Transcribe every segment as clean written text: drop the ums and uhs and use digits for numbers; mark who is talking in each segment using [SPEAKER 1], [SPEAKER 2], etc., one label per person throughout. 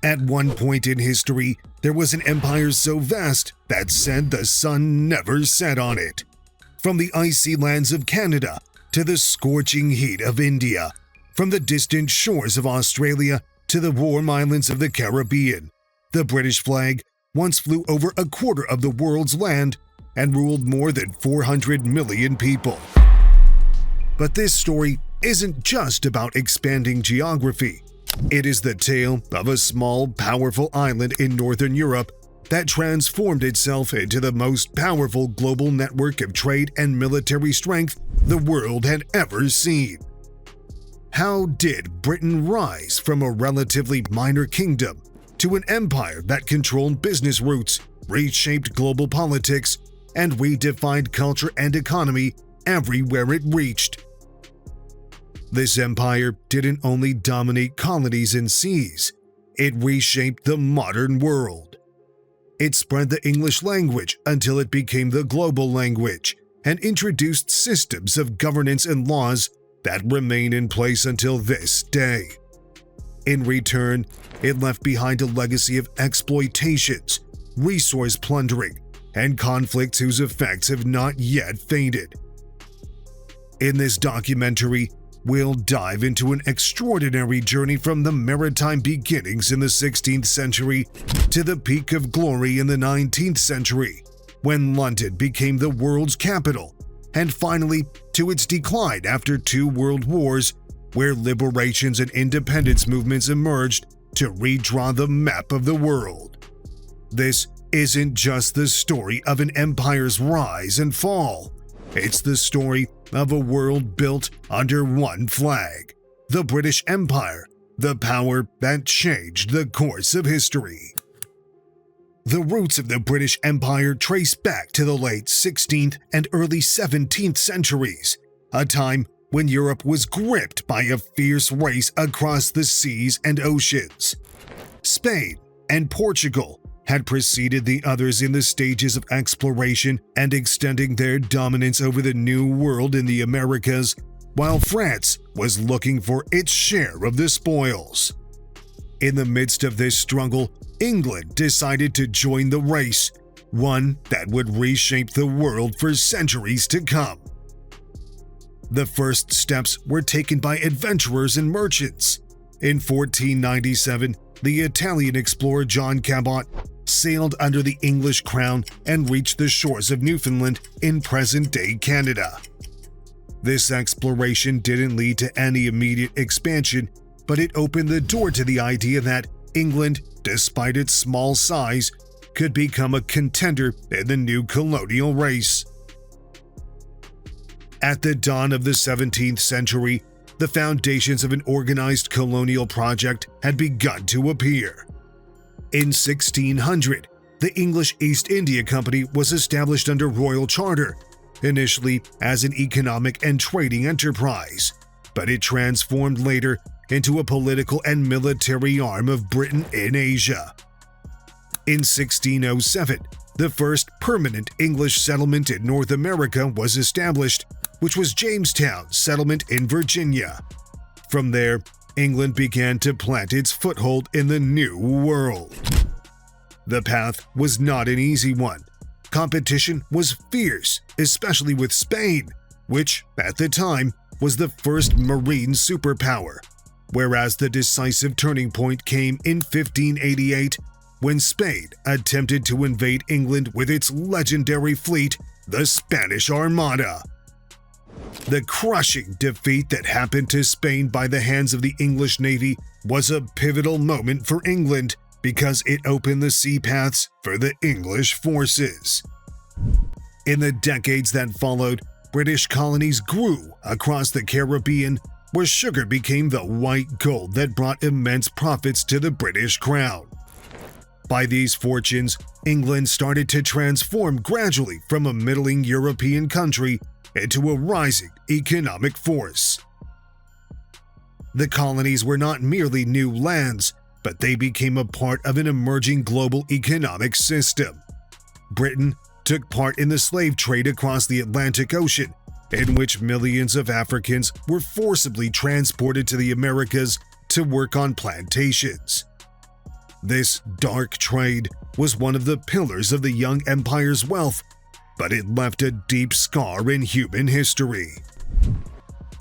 [SPEAKER 1] At one point in history, there was an empire so vast that said the sun never set on it. From the icy lands of Canada to the scorching heat of India, from the distant shores of Australia to the warm islands of the Caribbean, the British flag once flew over a quarter of the world's land and ruled more than 400 million people. But this story isn't just about expanding geography. It is the tale of a small, powerful island in Northern Europe that transformed itself into the most powerful global network of trade and military strength the world had ever seen. How did Britain rise from a relatively minor kingdom to an empire that controlled business routes, reshaped global politics, and redefined culture and economy everywhere it reached? This empire didn't only dominate colonies and seas, it reshaped the modern world. It spread the English language until it became the global language and introduced systems of governance and laws that remain in place until this day. In return, it left behind a legacy of exploitations, resource plundering, and conflicts whose effects have not yet faded. In this documentary, we'll dive into an extraordinary journey from the maritime beginnings in the 16th century to the peak of glory in the 19th century, when London became the world's capital, and finally to its decline after 2 world wars, where liberations and independence movements emerged to redraw the map of the world. This isn't just the story of an empire's rise and fall. It's the story of a world built under one flag, the British Empire, the power that changed the course of history. The roots of the British Empire trace back to the late 16th and early 17th centuries, a time when Europe was gripped by a fierce race across the seas and oceans. Spain and Portugal had preceded the others in the stages of exploration and extending their dominance over the New World in the Americas, while France was looking for its share of the spoils. In the midst of this struggle, England decided to join the race, one that would reshape the world for centuries to come. The first steps were taken by adventurers and merchants. In 1497, the Italian explorer John Cabot sailed under the English crown and reached the shores of Newfoundland in present-day Canada. This exploration didn't lead to any immediate expansion, but it opened the door to the idea that England, despite its small size, could become a contender in the new colonial race. At the dawn of the 17th century, the foundations of an organized colonial project had begun to appear. In 1600, the English East India Company was established under royal charter, initially as an economic and trading enterprise, but it transformed later into a political and military arm of Britain in Asia. In 1607, the first permanent English settlement in North America was established, which was Jamestown Settlement in Virginia. From there, England began to plant its foothold in the New World. The path was not an easy one. Competition was fierce, especially with Spain, which, at the time, was the first marine superpower, whereas the decisive turning point came in 1588 when Spain attempted to invade England with its legendary fleet, the Spanish Armada. The crushing defeat that happened to Spain by the hands of the English Navy was a pivotal moment for England because it opened the sea paths for the English forces. In the decades that followed, British colonies grew across the Caribbean, where sugar became the white gold that brought immense profits to the British crown. By these fortunes, England started to transform gradually from a middling European country into a rising economic force. The colonies were not merely new lands, but they became a part of an emerging global economic system. Britain took part in the slave trade across the Atlantic Ocean, in which millions of Africans were forcibly transported to the Americas to work on plantations. This dark trade was one of the pillars of the young empire's wealth, but it left a deep scar in human history.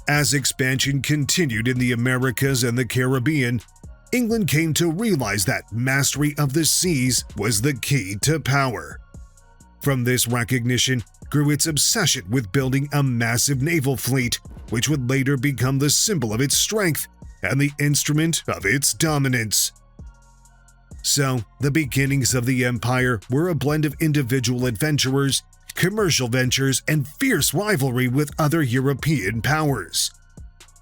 [SPEAKER 1] As expansion continued in the Americas and the Caribbean, England came to realize that mastery of the seas was the key to power. From this recognition grew its obsession with building a massive naval fleet, which would later become the symbol of its strength and the instrument of its dominance. So, the beginnings of the empire were a blend of individual adventurers, commercial ventures, and fierce rivalry with other European powers.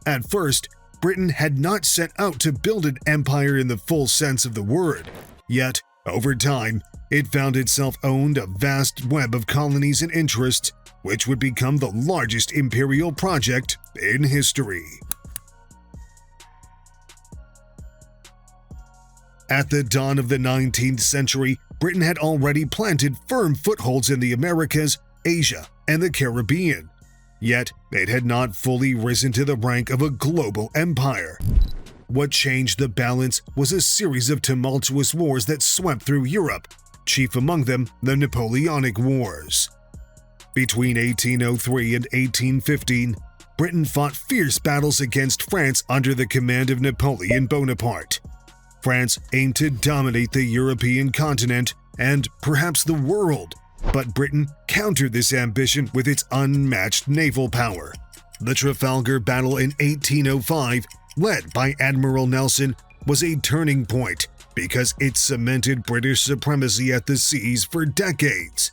[SPEAKER 1] At first, Britain had not set out to build an empire in the full sense of the word, yet, over time, it found itself owned a vast web of colonies and interests, which would become the largest imperial project in history. At the dawn of the 19th century, Britain had already planted firm footholds in the Americas, Asia, and the Caribbean. Yet, it had not fully risen to the rank of a global empire. What changed the balance was a series of tumultuous wars that swept through Europe, chief among them the Napoleonic Wars. Between 1803 and 1815, Britain fought fierce battles against France under the command of Napoleon Bonaparte. France aimed to dominate the European continent and perhaps the world, but Britain countered this ambition with its unmatched naval power. The Trafalgar Battle in 1805, led by Admiral Nelson, was a turning point because it cemented British supremacy at the seas for decades.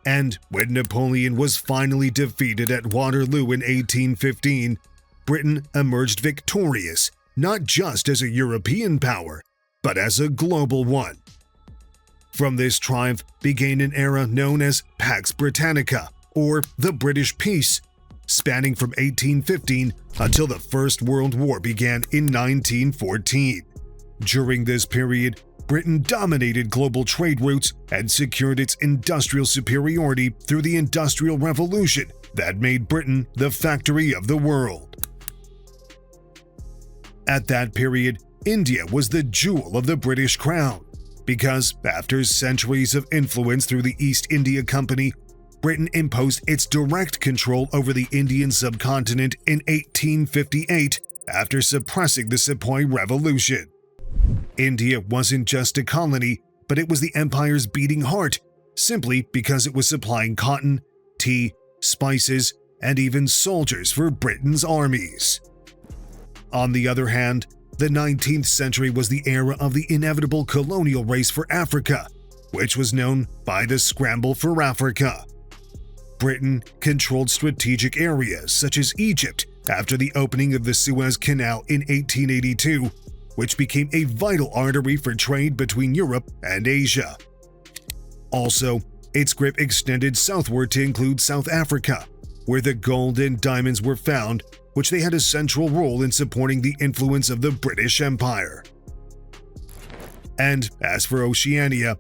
[SPEAKER 1] And when Napoleon was finally defeated at Waterloo in 1815, Britain emerged victorious, not just as a European power, but as a global one. From this triumph began an era known as Pax Britannica, or the British Peace, spanning from 1815 until the First World War began in 1914. During this period, Britain dominated global trade routes and secured its industrial superiority through the Industrial Revolution that made Britain the factory of the world. At that period, India was the jewel of the British crown, because after centuries of influence through the East India Company, Britain imposed its direct control over the Indian subcontinent in 1858 after suppressing the Sepoy Revolution. India wasn't just a colony, but it was the empire's beating heart, simply because it was supplying cotton, tea, spices, and even soldiers for Britain's armies. On the other hand, the 19th century was the era of the inevitable colonial race for Africa, which was known by the Scramble for Africa. Britain controlled strategic areas such as Egypt after the opening of the Suez Canal in 1882, which became a vital artery for trade between Europe and Asia. Also, its grip extended southward to include South Africa, where the gold and diamonds were found, which they had a central role in supporting the influence of the British Empire. And as for Oceania,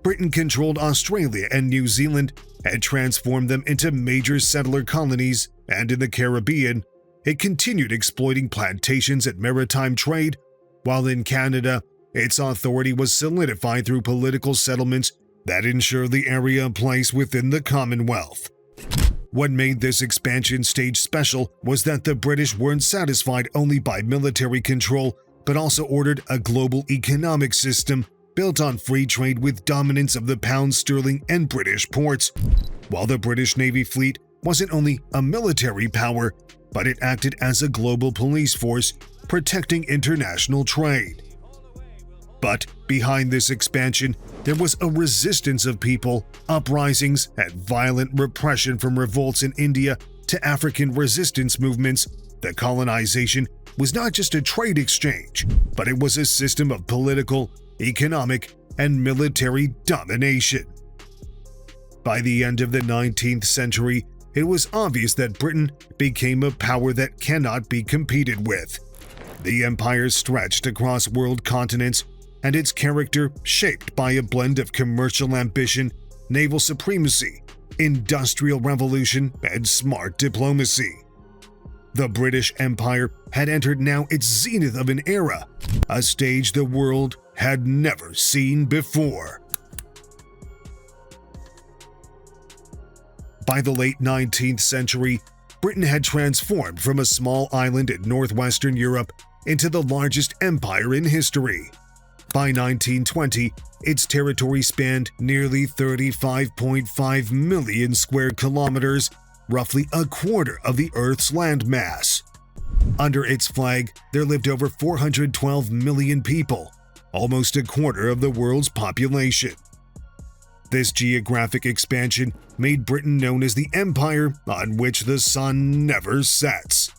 [SPEAKER 1] Britain controlled Australia and New Zealand and transformed them into major settler colonies, and in the Caribbean, it continued exploiting plantations and maritime trade, while in Canada, its authority was solidified through political settlements that ensured the area a place within the Commonwealth. What made this expansion stage special was that the British weren't satisfied only by military control, but also ordered a global economic system built on free trade with dominance of the pound sterling and British ports. While the British Navy fleet wasn't only a military power, but it acted as a global police force, protecting international trade. But behind this expansion, there was a resistance of people, uprisings, and violent repression from revolts in India to African resistance movements. The colonization was not just a trade exchange, but it was a system of political, economic, and military domination. By the end of the 19th century, it was obvious that Britain became a power that cannot be competed with. The empire stretched across world continents, and its character shaped by a blend of commercial ambition, naval supremacy, industrial revolution, and smart diplomacy. The British Empire had entered now its zenith of an era, a stage the world had never seen before. By the late 19th century, Britain had transformed from a small island in northwestern Europe into the largest empire in history. By 1920, its territory spanned nearly 35.5 million square kilometers, roughly a quarter of the Earth's landmass. Under its flag, there lived over 412 million people, almost a quarter of the world's population. This geographic expansion made Britain known as the empire on which the sun never sets.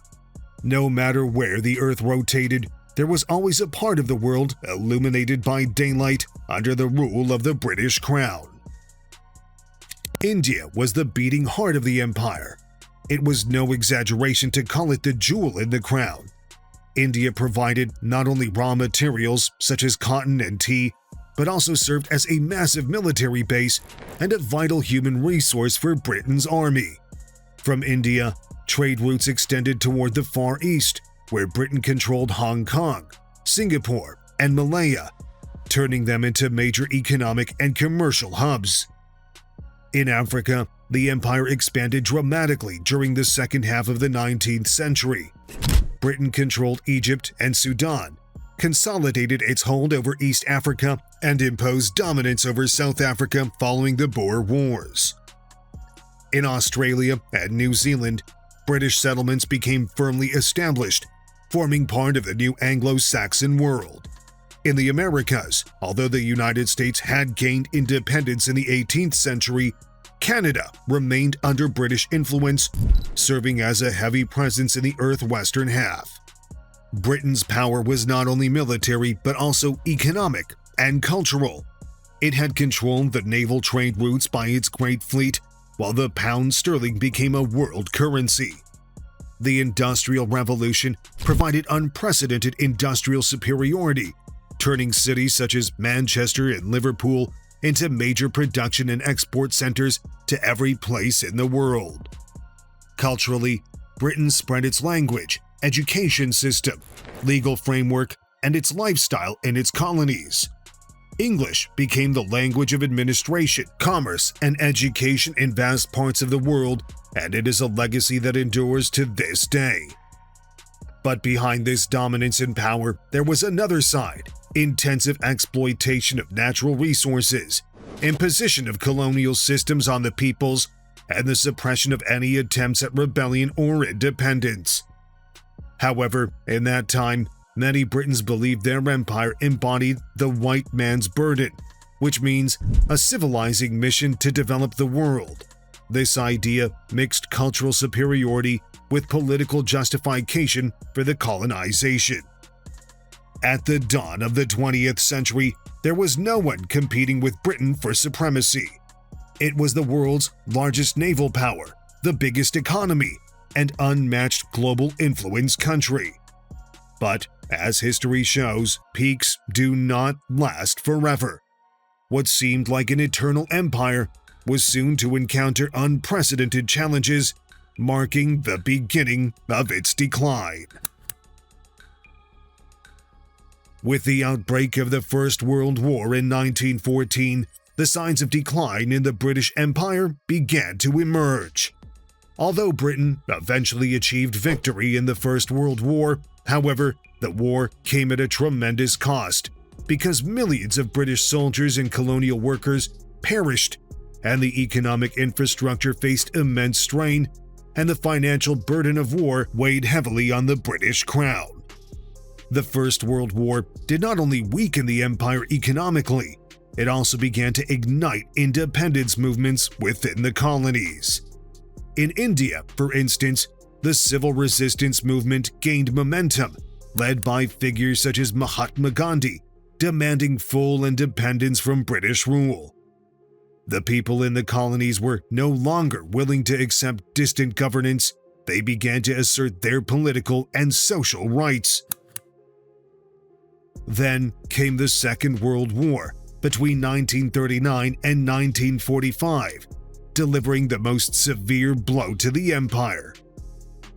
[SPEAKER 1] No matter where the Earth rotated, there was always a part of the world illuminated by daylight under the rule of the British Crown. India was the beating heart of the empire. It was no exaggeration to call it the jewel in the crown. India provided not only raw materials such as cotton and tea, but also served as a massive military base and a vital human resource for Britain's army. From India, trade routes extended toward the Far East, where Britain controlled Hong Kong, Singapore, and Malaya, turning them into major economic and commercial hubs. In Africa, the empire expanded dramatically during the second half of the 19th century. Britain controlled Egypt and Sudan, consolidated its hold over East Africa, and imposed dominance over South Africa following the Boer Wars. In Australia and New Zealand, British settlements became firmly established, forming part of the new Anglo-Saxon world. In the Americas, although the United States had gained independence in the 18th century, Canada remained under British influence, serving as a heavy presence in the Earth's western half. Britain's power was not only military but also economic and cultural. It had controlled the naval trade routes by its Great Fleet, while the pound sterling became a world currency. The Industrial Revolution provided unprecedented industrial superiority, turning cities such as Manchester and Liverpool into major production and export centers to every place in the world. Culturally, Britain spread its language, education system, legal framework, and its lifestyle in its colonies. English became the language of administration, commerce, and education in vast parts of the world, and it is a legacy that endures to this day. But behind this dominance and power, there was another side: intensive exploitation of natural resources, imposition of colonial systems on the peoples, and the suppression of any attempts at rebellion or independence. However, in that time, many Britons believed their empire embodied the white man's burden, which means a civilizing mission to develop the world. This idea mixed cultural superiority with political justification for the colonization. At the dawn of the 20th century, there was no one competing with Britain for supremacy. It was the world's largest naval power, the biggest economy, and unmatched global influence country. But, as history shows, peaks do not last forever. What seemed like an eternal empire was soon to encounter unprecedented challenges, marking the beginning of its decline. With the outbreak of the First World War in 1914, the signs of decline in the British Empire began to emerge. Although Britain eventually achieved victory in the First World War, however, the war came at a tremendous cost because millions of British soldiers and colonial workers perished, and the economic infrastructure faced immense strain, and the financial burden of war weighed heavily on the British Crown. The First World War did not only weaken the empire economically, it also began to ignite independence movements within the colonies. In India, for instance, the civil resistance movement gained momentum, led by figures such as Mahatma Gandhi, demanding full independence from British rule. The people in the colonies were no longer willing to accept distant governance. They began to assert their political and social rights. Then came the Second World War between 1939 and 1945, delivering the most severe blow to the empire.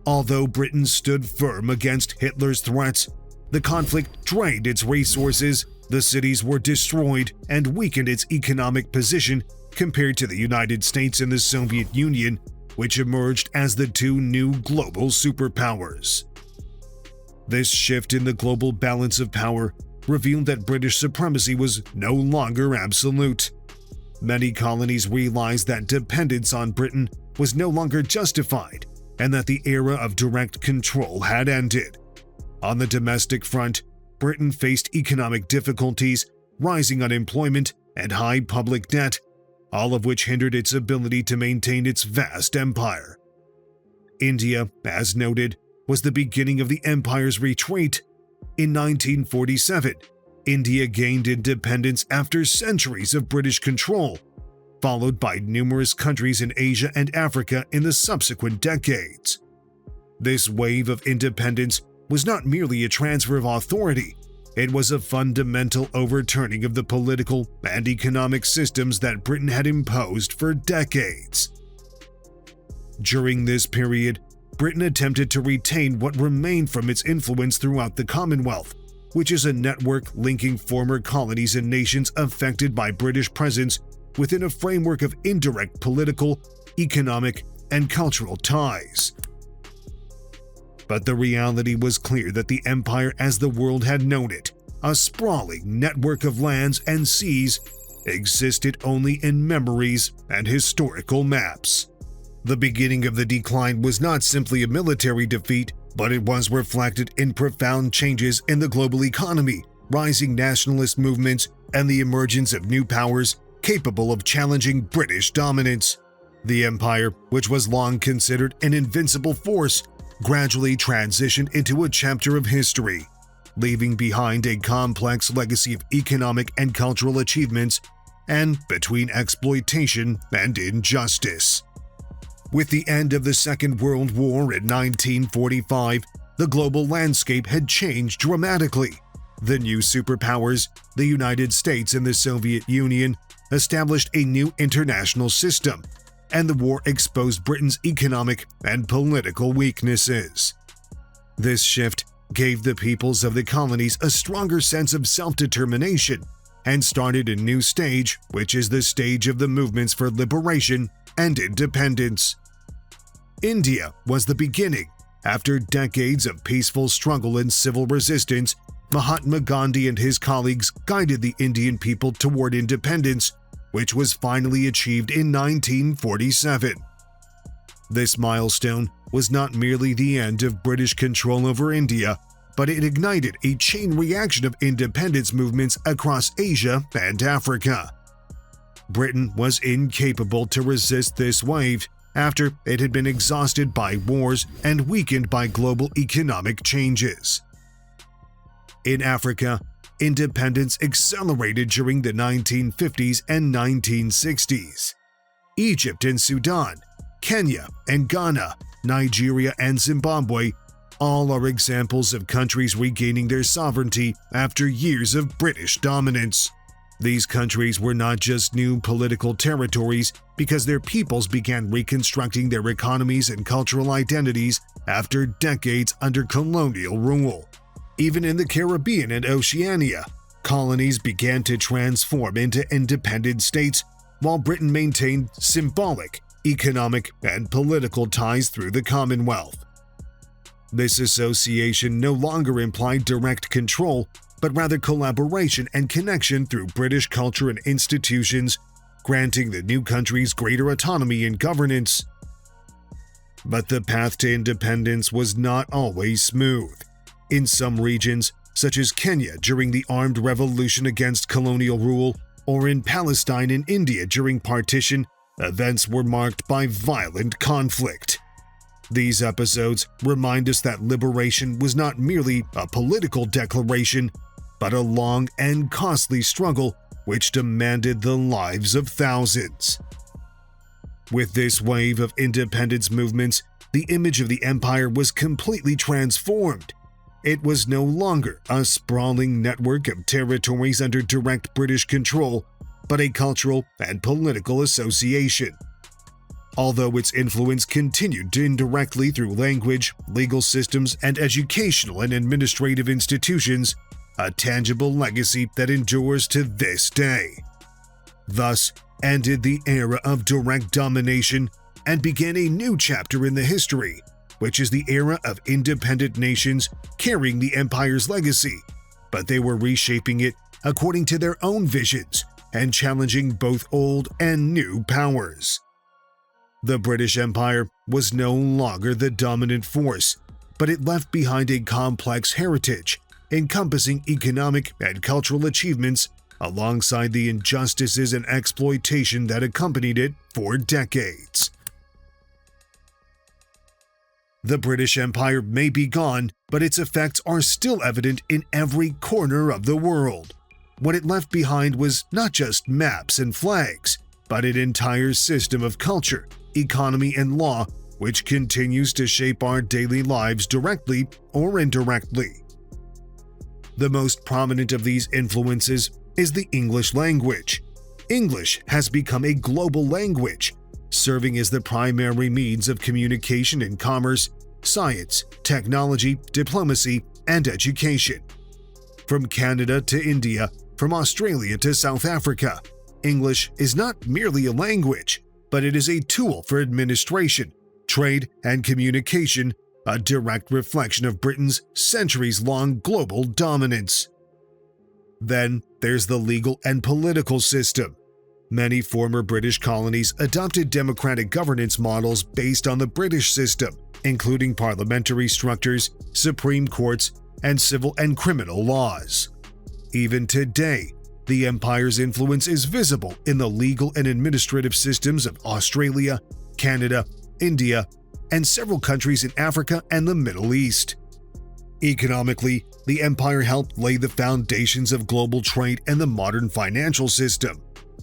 [SPEAKER 1] Although Britain stood firm against Hitler's threats, the conflict drained its resources The cities were destroyed and weakened its economic position compared to the United States and the Soviet Union, which emerged as the two new global superpowers. This shift in the global balance of power revealed that British supremacy was no longer absolute. Many colonies realized that dependence on Britain was no longer justified and that the era of direct control had ended. On the domestic front, Britain faced economic difficulties, rising unemployment, and high public debt, all of which hindered its ability to maintain its vast empire. India, as noted, was the beginning of the empire's retreat. In 1947, India gained independence after centuries of British control, followed by numerous countries in Asia and Africa in the subsequent decades. This wave of independence was not merely a transfer of authority, it was a fundamental overturning of the political and economic systems that Britain had imposed for decades. During this period, Britain attempted to retain what remained from its influence throughout the Commonwealth, which is a network linking former colonies and nations affected by British presence within a framework of indirect political, economic, and cultural ties. But the reality was clear that the empire as the world had known it, a sprawling network of lands and seas, existed only in memories and historical maps. The beginning of the decline was not simply a military defeat, but it was reflected in profound changes in the global economy, rising nationalist movements, and the emergence of new powers capable of challenging British dominance. The empire, which was long considered an invincible force, gradually transitioned into a chapter of history, leaving behind a complex legacy of economic and cultural achievements and between exploitation and injustice. With the end of the Second World War in 1945, the global landscape had changed dramatically. The new superpowers, the United States and the Soviet Union, established a new international system, and the war exposed Britain's economic and political weaknesses. This shift gave the peoples of the colonies a stronger sense of self-determination and started a new stage, which is the stage of the movements for liberation and independence. India was the beginning. After decades of peaceful struggle and civil resistance, Mahatma Gandhi and his colleagues guided the Indian people toward independence, which was finally achieved in 1947. This milestone was not merely the end of British control over India, but it ignited a chain reaction of independence movements across Asia and Africa. Britain was incapable to resist this wave after it had been exhausted by wars and weakened by global economic changes. In Africa, independence accelerated during the 1950s and 1960s. Egypt and Sudan, Kenya and Ghana, Nigeria and Zimbabwe all are examples of countries regaining their sovereignty after years of British dominance. These countries were not just new political territories because their peoples began reconstructing their economies and cultural identities after decades under colonial rule. Even in the Caribbean and Oceania, colonies began to transform into independent states, while Britain maintained symbolic, economic, and political ties through the Commonwealth. This association no longer implied direct control, but rather collaboration and connection through British culture and institutions, granting the new countries greater autonomy in governance. But the path to independence was not always smooth. In some regions, such as Kenya during the armed revolution against colonial rule, or in Palestine and India during partition, events were marked by violent conflict. These episodes remind us that liberation was not merely a political declaration, but a long and costly struggle which demanded the lives of thousands. With this wave of independence movements, the image of the empire was completely transformed. It was no longer a sprawling network of territories under direct British control, but a cultural and political association. Although its influence continued indirectly through language, legal systems, and educational and administrative institutions, a tangible legacy that endures to this day. Thus ended the era of direct domination and began a new chapter in the history, which is the era of independent nations carrying the empire's legacy, but they were reshaping it according to their own visions and challenging both old and new powers. The British Empire was no longer the dominant force, but it left behind a complex heritage encompassing economic and cultural achievements alongside the injustices and exploitation that accompanied it for decades. The British Empire may be gone, but its effects are still evident in every corner of the world. What it left behind was not just maps and flags, but an entire system of culture, economy, and law which continues to shape our daily lives directly or indirectly. The most prominent of these influences is the English language. English has become a global language, serving as the primary means of communication in commerce, science, technology, diplomacy, and education. From Canada to India, from Australia to South Africa, English is not merely a language, but it is a tool for administration, trade, and communication, a direct reflection of Britain's centuries-long global dominance. Then there's the legal and political system. Many former British colonies adopted democratic governance models based on the British system, including parliamentary structures, supreme courts, and civil and criminal laws. Even today, the empire's influence is visible in the legal and administrative systems of Australia, Canada, India, and several countries in Africa and the Middle East. Economically, the empire helped lay the foundations of global trade and the modern financial system.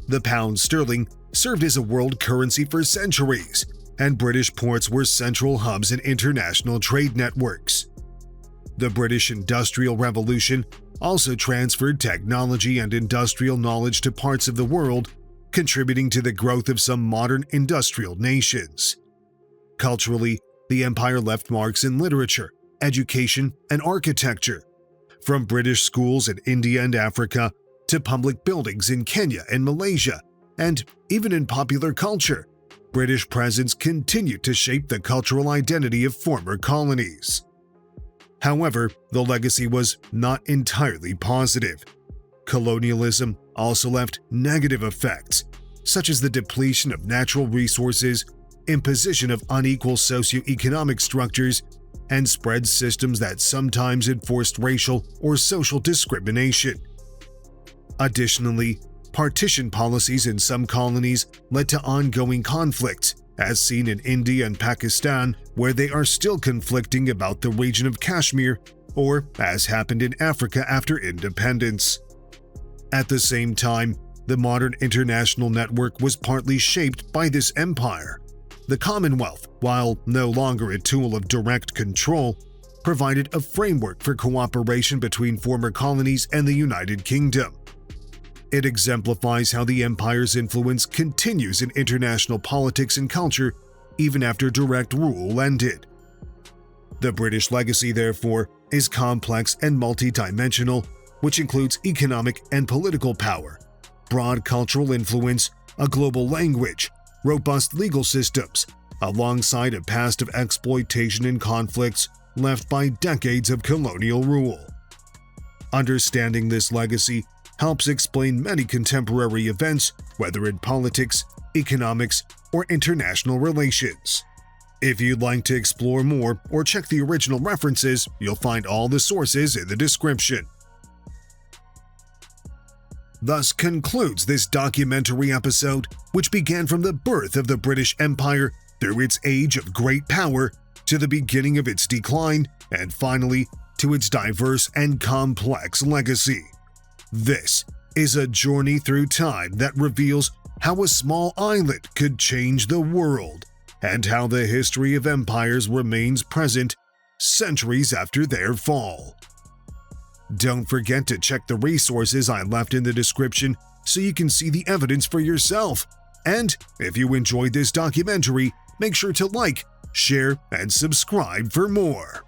[SPEAKER 1] The pound sterling served as a world currency for centuries, and British ports were central hubs in international trade networks. The British Industrial Revolution also transferred technology and industrial knowledge to parts of the world, contributing to the growth of some modern industrial nations. Culturally, the empire left marks in literature, education, and architecture. From British schools in India and Africa to public buildings in Kenya and Malaysia, and even in popular culture, British presence continued to shape the cultural identity of former colonies. However, the legacy was not entirely positive. Colonialism also left negative effects, such as the depletion of natural resources, imposition of unequal socioeconomic structures, and spread systems that sometimes enforced racial or social discrimination. Additionally, partition policies in some colonies led to ongoing conflicts, as seen in India and Pakistan, where they are still conflicting about the region of Kashmir, or as happened in Africa after independence. At the same time, the modern international network was partly shaped by this empire. The Commonwealth, while no longer a tool of direct control, provided a framework for cooperation between former colonies and the United Kingdom. It exemplifies how the empire's influence continues in international politics and culture even after direct rule ended. The British legacy, therefore, is complex and multidimensional, which includes economic and political power, broad cultural influence, a global language, robust legal systems, alongside a past of exploitation and conflicts left by decades of colonial rule. Understanding this legacy helps explain many contemporary events, whether in politics, economics, or international relations. If you'd like to explore more or check the original references, you'll find all the sources in the description. Thus concludes this documentary episode, which began from the birth of the British Empire through its age of great power to the beginning of its decline and finally to its diverse and complex legacy. This is a journey through time that reveals how a small island could change the world and how the history of empires remains present centuries after their fall. Don't forget to check the resources I left in the description so you can see the evidence for yourself. And if you enjoyed this documentary, make sure to like, share, and subscribe for more.